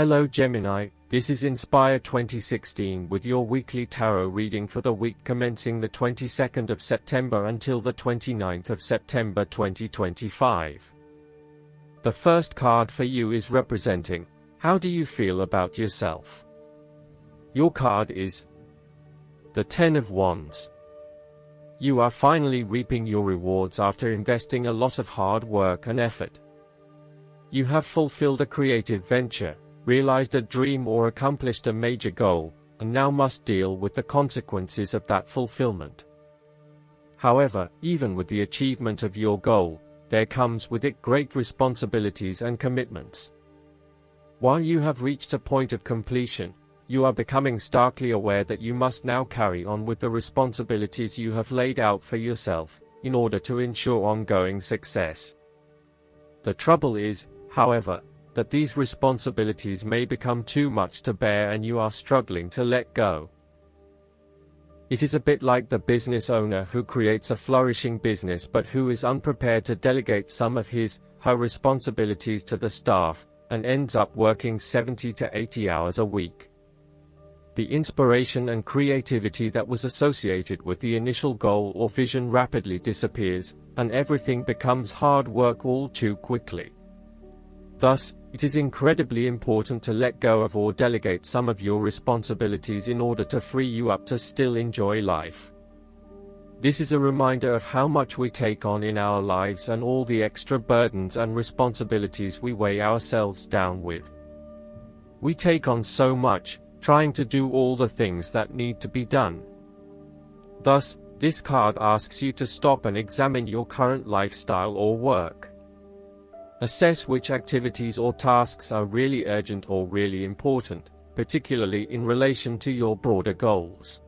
Hello Gemini, this is Inspire 2016 with your weekly tarot reading for the week commencing the 22nd of September until the 29th of September 2025. The first card for you is representing, how do you feel about yourself? Your card is the Ten of Wands. You are finally reaping your rewards after investing a lot of hard work and effort. You have fulfilled a creative venture, realized a dream or accomplished a major goal, and now must deal with the consequences of that fulfillment. However, even with the achievement of your goal, there comes with it great responsibilities and commitments. While you have reached a point of completion, you are becoming starkly aware that you must now carry on with the responsibilities you have laid out for yourself, in order to ensure ongoing success. The trouble is, however, that these responsibilities may become too much to bear and you are struggling to let go. It is a bit like the business owner who creates a flourishing business but who is unprepared to delegate some of her responsibilities to the staff, and ends up working 70 to 80 hours a week. The inspiration and creativity that was associated with the initial goal or vision rapidly disappears, and everything becomes hard work all too quickly. Thus, it is incredibly important to let go of or delegate some of your responsibilities in order to free you up to still enjoy life. This is a reminder of how much we take on in our lives and all the extra burdens and responsibilities we weigh ourselves down with. We take on so much, trying to do all the things that need to be done. Thus, this card asks you to stop and examine your current lifestyle or work. Assess which activities or tasks are really urgent or really important, particularly in relation to your broader goals.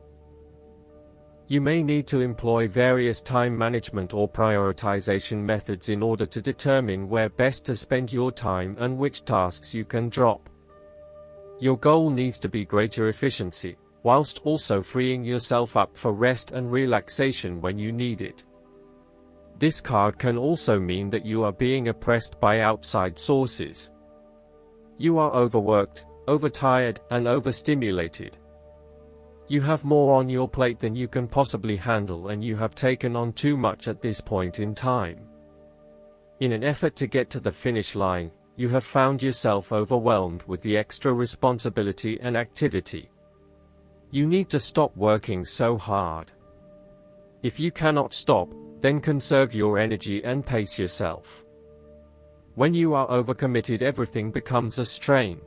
You may need to employ various time management or prioritization methods in order to determine where best to spend your time and which tasks you can drop. Your goal needs to be greater efficiency, whilst also freeing yourself up for rest and relaxation when you need it. This card can also mean that you are being oppressed by outside sources. You are overworked, overtired, and overstimulated. You have more on your plate than you can possibly handle, and you have taken on too much at this point in time. In an effort to get to the finish line, you have found yourself overwhelmed with the extra responsibility and activity. You need to stop working so hard. If you cannot stop, then conserve your energy and pace yourself. When you are overcommitted, everything becomes a strain.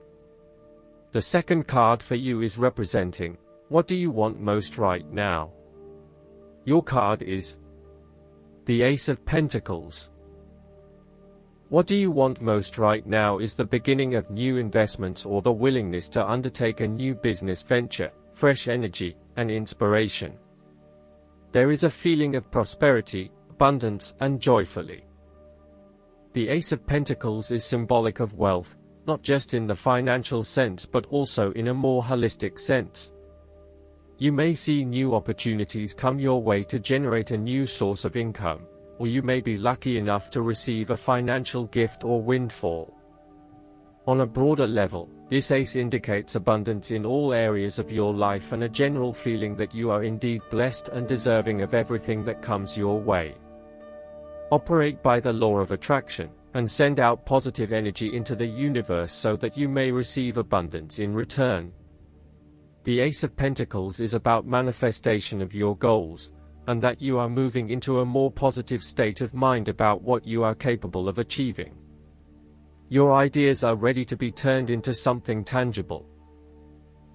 The second card for you is representing, what do you want most right now? Your card is the Ace of Pentacles. What do you want most right now is the beginning of new investments or the willingness to undertake a new business venture, fresh energy, and inspiration. There is a feeling of prosperity, abundance, and joyfully. The Ace of Pentacles is symbolic of wealth, not just in the financial sense but also in a more holistic sense. You may see new opportunities come your way to generate a new source of income, or you may be lucky enough to receive a financial gift or windfall. On a broader level, this ace indicates abundance in all areas of your life and a general feeling that you are indeed blessed and deserving of everything that comes your way. Operate by the law of attraction, and send out positive energy into the universe so that you may receive abundance in return. The Ace of Pentacles is about manifestation of your goals, and that you are moving into a more positive state of mind about what you are capable of achieving. Your ideas are ready to be turned into something tangible.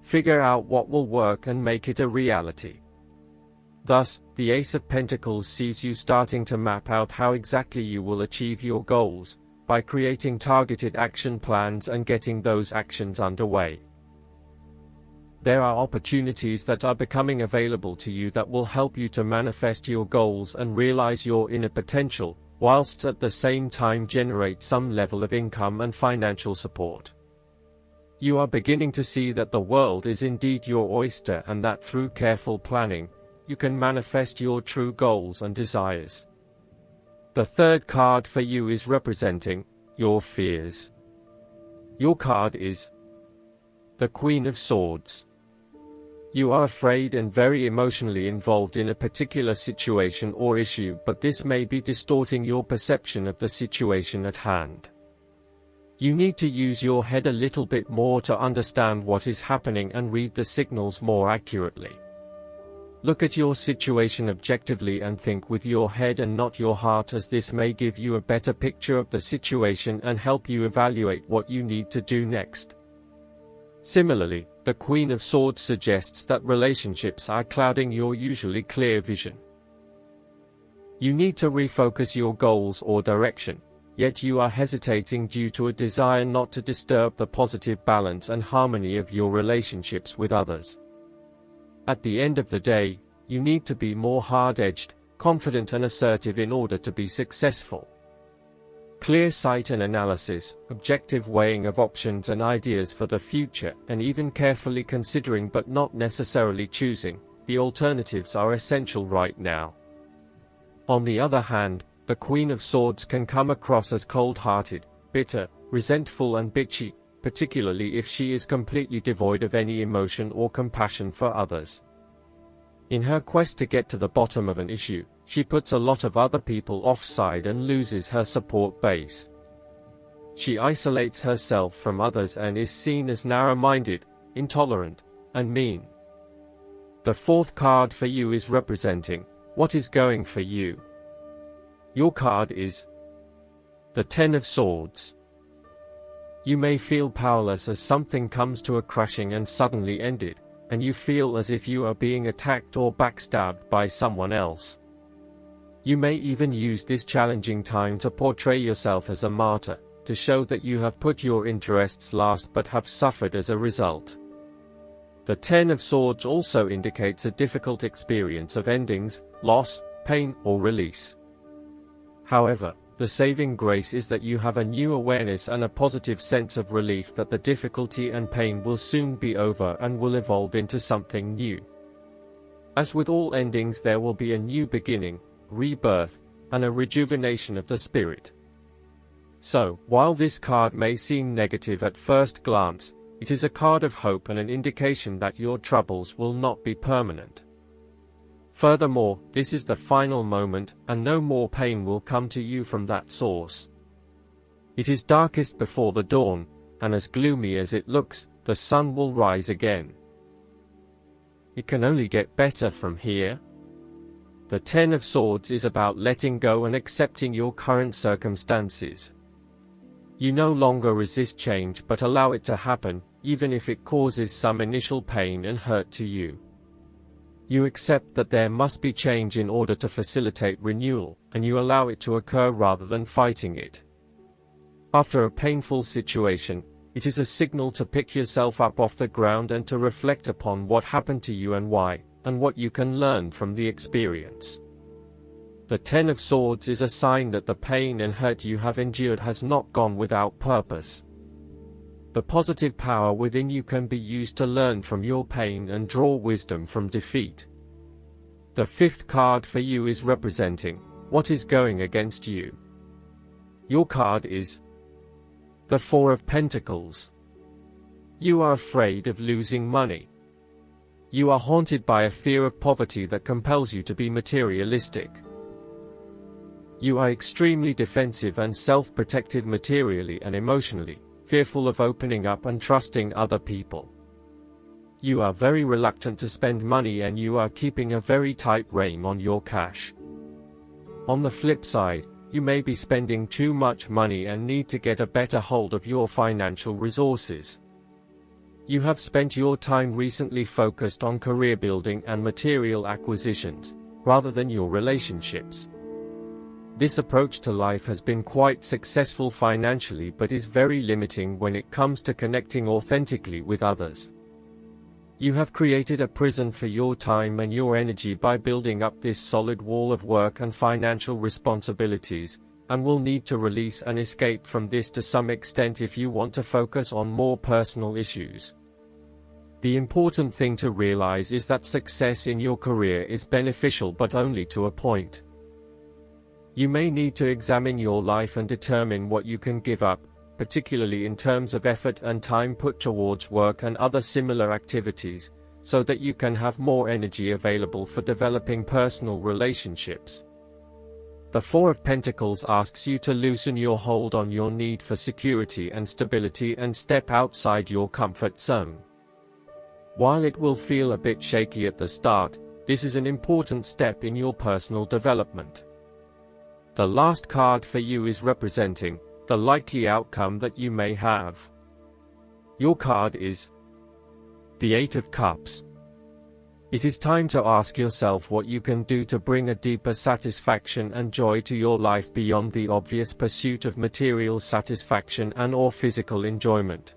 Figure out what will work and make it a reality. Thus, the Ace of Pentacles sees you starting to map out how exactly you will achieve your goals, by creating targeted action plans and getting those actions underway. There are opportunities that are becoming available to you that will help you to manifest your goals and realize your inner potential, whilst at the same time generate some level of income and financial support. You are beginning to see that the world is indeed your oyster and that through careful planning, you can manifest your true goals and desires. The third card for you is representing your fears. Your card is the Queen of Swords. You are afraid and very emotionally involved in a particular situation or issue, but this may be distorting your perception of the situation at hand. You need to use your head a little bit more to understand what is happening and read the signals more accurately. Look at your situation objectively and think with your head and not your heart, as this may give you a better picture of the situation and help you evaluate what you need to do next. Similarly, the Queen of Swords suggests that relationships are clouding your usually clear vision. You need to refocus your goals or direction, yet you are hesitating due to a desire not to disturb the positive balance and harmony of your relationships with others. At the end of the day, you need to be more hard-edged, confident and assertive in order to be successful. Clear sight and analysis, objective weighing of options and ideas for the future, and even carefully considering but not necessarily choosing the alternatives are essential right now. On the other hand, the Queen of Swords can come across as cold-hearted, bitter, resentful and bitchy, particularly if she is completely devoid of any emotion or compassion for others. In her quest to get to the bottom of an issue, she puts a lot of other people offside and loses her support base. She isolates herself from others and is seen as narrow-minded, intolerant, and mean. The fourth card for you is representing what is going for you. Your card is the Ten of Swords. You may feel powerless as something comes to a crashing and suddenly ended, and you feel as if you are being attacked or backstabbed by someone else. You may even use this challenging time to portray yourself as a martyr, to show that you have put your interests last but have suffered as a result. The Ten of Swords also indicates a difficult experience of endings, loss, pain, or release. However, the saving grace is that you have a new awareness and a positive sense of relief that the difficulty and pain will soon be over and will evolve into something new. As with all endings, there will be a new beginning, rebirth, and a rejuvenation of the spirit. So, while this card may seem negative at first glance, it is a card of hope and an indication that your troubles will not be permanent. Furthermore, this is the final moment, and no more pain will come to you from that source. It is darkest before the dawn, and as gloomy as it looks, the sun will rise again. It can only get better from here. The Ten of Swords is about letting go and accepting your current circumstances. You no longer resist change but allow it to happen, even if it causes some initial pain and hurt to you. You accept that there must be change in order to facilitate renewal, and you allow it to occur rather than fighting it. After a painful situation, it is a signal to pick yourself up off the ground and to reflect upon what happened to you and why, and what you can learn from the experience. The Ten of Swords is a sign that the pain and hurt you have endured has not gone without purpose. The positive power within you can be used to learn from your pain and draw wisdom from defeat. The fifth card for you is representing what is going against you. Your card is the Four of Pentacles. You are afraid of losing money. You are haunted by a fear of poverty that compels you to be materialistic. You are extremely defensive and self-protective materially and emotionally, fearful of opening up and trusting other people. You are very reluctant to spend money and you are keeping a very tight rein on your cash. On the flip side, you may be spending too much money and need to get a better hold of your financial resources. You have spent your time recently focused on career building and material acquisitions, rather than your relationships. This approach to life has been quite successful financially but is very limiting when it comes to connecting authentically with others. You have created a prison for your time and your energy by building up this solid wall of work and financial responsibilities, and will need to release and escape from this to some extent if you want to focus on more personal issues. The important thing to realize is that success in your career is beneficial but only to a point. You may need to examine your life and determine what you can give up, particularly in terms of effort and time put towards work and other similar activities, so that you can have more energy available for developing personal relationships. The Four of Pentacles asks you to loosen your hold on your need for security and stability and step outside your comfort zone. While it will feel a bit shaky at the start, this is an important step in your personal development. The last card for you is representing the likely outcome that you may have. Your card is the Eight of Cups. It is time to ask yourself what you can do to bring a deeper satisfaction and joy to your life beyond the obvious pursuit of material satisfaction and/or physical enjoyment.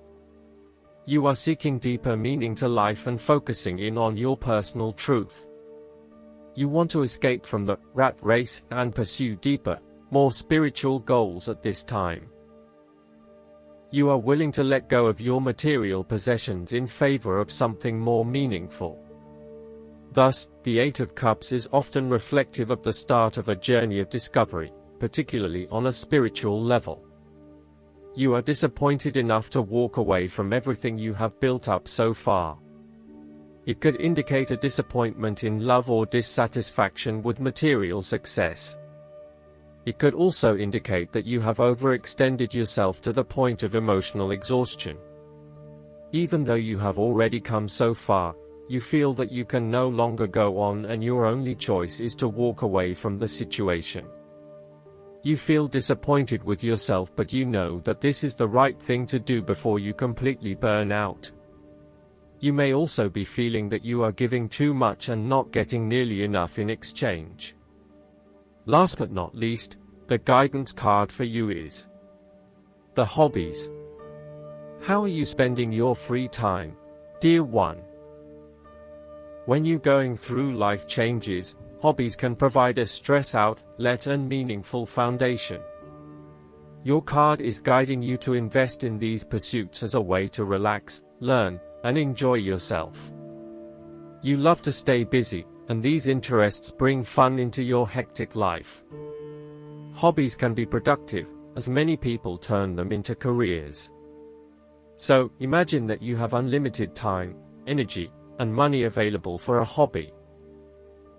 You are seeking deeper meaning to life and focusing in on your personal truth. You want to escape from the rat race and pursue deeper, more spiritual goals at this time. You are willing to let go of your material possessions in favor of something more meaningful. Thus, the Eight of Cups is often reflective of the start of a journey of discovery, particularly on a spiritual level. You are disappointed enough to walk away from everything you have built up so far. It could indicate a disappointment in love or dissatisfaction with material success. It could also indicate that you have overextended yourself to the point of emotional exhaustion. Even though you have already come so far, you feel that you can no longer go on and your only choice is to walk away from the situation. You feel disappointed with yourself, but you know that this is the right thing to do before you completely burn out. You may also be feeling that you are giving too much and not getting nearly enough in exchange. Last but not least, the guidance card for you is the Hobbies. How are you spending your free time, dear one? When you're going through life changes, hobbies can provide a stress outlet and meaningful foundation. Your card is guiding you to invest in these pursuits as a way to relax, learn, and enjoy yourself. You love to stay busy, and these interests bring fun into your hectic life. Hobbies can be productive, as many people turn them into careers. So, imagine that you have unlimited time, energy, and money available for a hobby.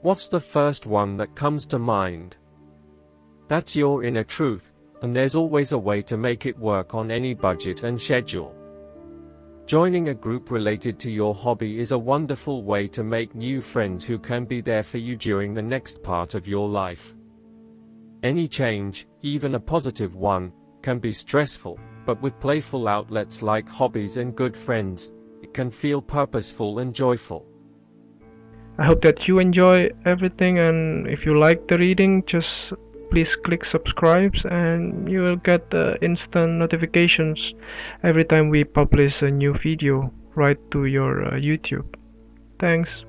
What's the first one that comes to mind? That's your inner truth, and there's always a way to make it work on any budget and schedule. Joining a group related to your hobby is a wonderful way to make new friends who can be there for you during the next part of your life. Any change, even a positive one, can be stressful, but with playful outlets like hobbies and good friends, it can feel purposeful and joyful. I hope that you enjoy everything, and if you like the reading, just please click subscribe and you will get instant notifications every time we publish a new video right to your YouTube. Thanks.